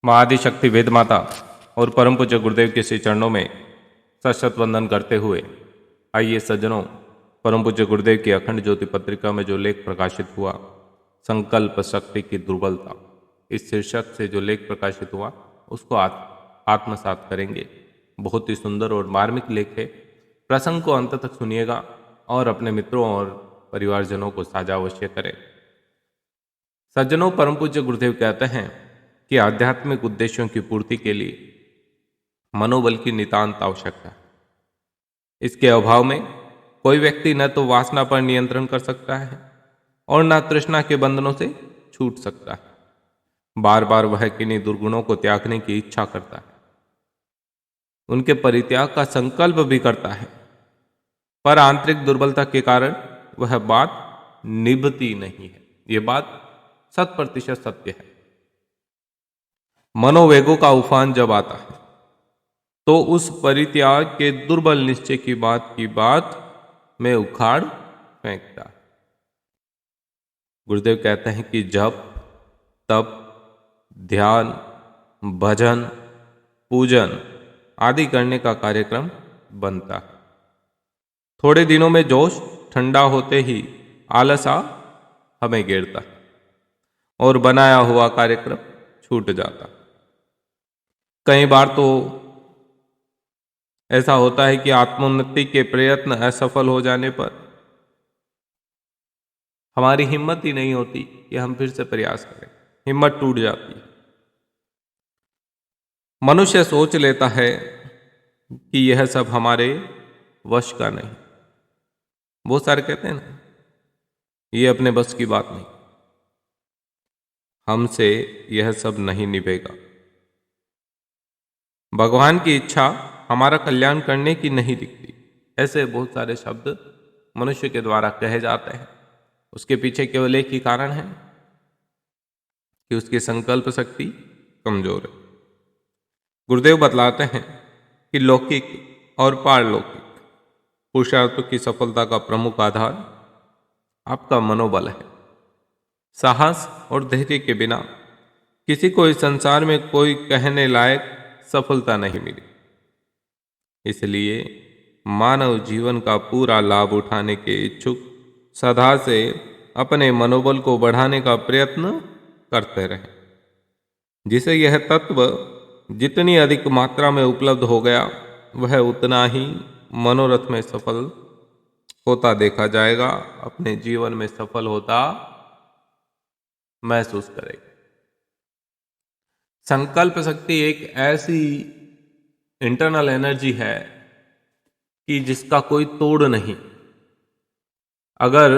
माँ आदिशक्ति वेद माता और परम पूज्य गुरुदेव के श्री चरणों में सशत वंदन करते हुए आइए सज्जनों, परम पूज्य गुरुदेव की अखंड ज्योति पत्रिका में जो लेख प्रकाशित हुआ, संकल्प शक्ति की दुर्बलता, इस शीर्षक से जो लेख प्रकाशित हुआ उसको आत्मसात करेंगे। बहुत ही सुंदर और मार्मिक लेख है। प्रसंग को अंत तक सुनिएगा और अपने मित्रों और परिवारजनों को साझा अवश्य करें। सज्जनों, परम पूज्य गुरुदेव कहते हैं कि आध्यात्मिक उद्देश्यों की पूर्ति के लिए मनोबल की नितांत आवश्यकता है। इसके अभाव में कोई व्यक्ति न तो वासना पर नियंत्रण कर सकता है और न तृष्णा के बंधनों से छूट सकता है। बार बार वह किन्हीं दुर्गुणों को त्यागने की इच्छा करता है, उनके परित्याग का संकल्प भी करता है, पर आंतरिक दुर्बलता के कारण वह बात निभती नहीं है। यह बात 100% सत्य है। मनोवेगों का उफान जब आता है तो उस परित्याग के दुर्बल निश्चय की बात में उखाड़ फेंकता है। गुरुदेव कहते हैं कि जप, तप, ध्यान, भजन, पूजन आदि करने का कार्यक्रम बनता है। थोड़े दिनों में जोश ठंडा होते ही आलसा हमें घेरता है और बनाया हुआ कार्यक्रम छूट जाता है। कई बार तो ऐसा होता है कि आत्मोन्नति के प्रयत्न असफल हो जाने पर हमारी हिम्मत ही नहीं होती कि हम फिर से प्रयास करें, हिम्मत टूट जाती है। मनुष्य सोच लेता है कि यह सब हमारे वश का नहीं। वो सारे कहते हैं ना, ये अपने बस की बात नहीं, हमसे यह सब नहीं निभेगा। भगवान की इच्छा हमारा कल्याण करने की नहीं दिखती। ऐसे बहुत सारे शब्द मनुष्य के द्वारा कहे जाते हैं। उसके पीछे केवल एक ही कारण है कि उसकी संकल्प शक्ति कमजोर है। गुरुदेव बतलाते हैं कि लौकिक और पारलौकिक पुरुषार्थों की सफलता का प्रमुख आधार आपका मनोबल है। साहस और धैर्य के बिना किसी को इस संसार में कोई कहने लायक सफलता नहीं मिली। इसलिए मानव जीवन का पूरा लाभ उठाने के इच्छुक सदा से अपने मनोबल को बढ़ाने का प्रयत्न करते रहे। जिसे यह तत्व जितनी अधिक मात्रा में उपलब्ध हो गया, वह उतना ही मनोरथ में सफल होता देखा जाएगा, अपने जीवन में सफल होता महसूस करेगा। संकल्प शक्ति एक ऐसी इंटरनल एनर्जी है कि जिसका कोई तोड़ नहीं। अगर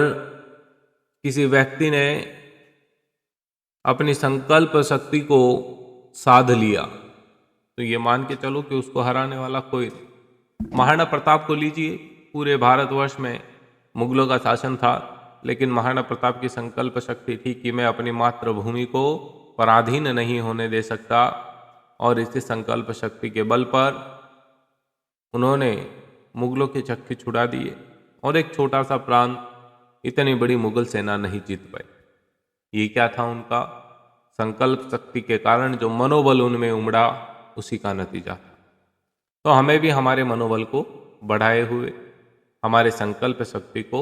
किसी व्यक्ति ने अपनी संकल्प शक्ति को साध लिया तो ये मान के चलो कि उसको हराने वाला कोई नहीं। महाराणा प्रताप को लीजिए, पूरे भारतवर्ष में मुगलों का शासन था, लेकिन महाराणा प्रताप की संकल्प शक्ति थी कि मैं अपनी मातृभूमि को पराधीन नहीं होने दे सकता, और इसी संकल्प शक्ति के बल पर उन्होंने मुगलों के चक्के छुड़ा दिए और एक छोटा सा प्रांत इतनी बड़ी मुगल सेना नहीं जीत पाई। ये क्या था? उनका संकल्प शक्ति के कारण जो मनोबल उनमें उमड़ा, उसी का नतीजा था। तो हमें भी हमारे मनोबल को बढ़ाए हुए, हमारे संकल्प शक्ति को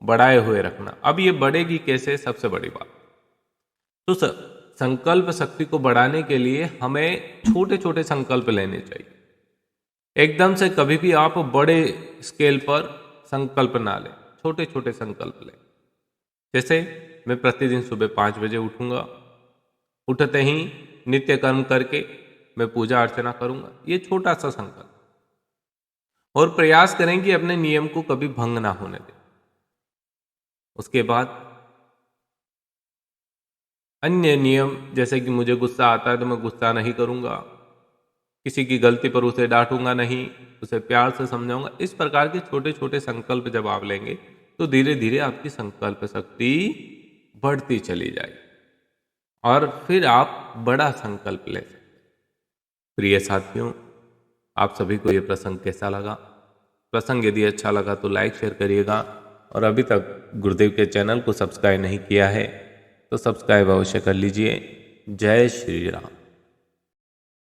बढ़ाए हुए रखना। अब ये बढ़ेगी कैसे? सबसे बड़ी बात तो संकल्प शक्ति को बढ़ाने के लिए हमें छोटे छोटे संकल्प लेने चाहिए। एकदम से कभी भी आप बड़े स्केल पर संकल्प ना लें, छोटे छोटे संकल्प लें। जैसे मैं प्रतिदिन सुबह 5 बजे उठूंगा, उठते ही नित्य कर्म करके मैं पूजा अर्चना करूंगा। ये छोटा सा संकल्प, और प्रयास करें कि अपने नियम को कभी भंग ना होने दें। उसके बाद अन्य नियम, जैसे कि मुझे गुस्सा आता है तो मैं गुस्सा नहीं करूंगा, किसी की गलती पर उसे डांटूंगा नहीं, उसे प्यार से समझाऊंगा। इस प्रकार के छोटे छोटे संकल्प जब आप लेंगे तो धीरे धीरे आपकी संकल्प शक्ति बढ़ती चली जाएगी और फिर आप बड़ा संकल्प ले सकते। प्रिय साथियों, आप सभी को यह प्रसंग कैसा लगा? प्रसंग यदि अच्छा लगा तो लाइक शेयर करिएगा, और अभी तक गुरुदेव के चैनल को सब्सक्राइब नहीं किया है तो सब्सक्राइब अवश्य कर लीजिए। जय श्री राम।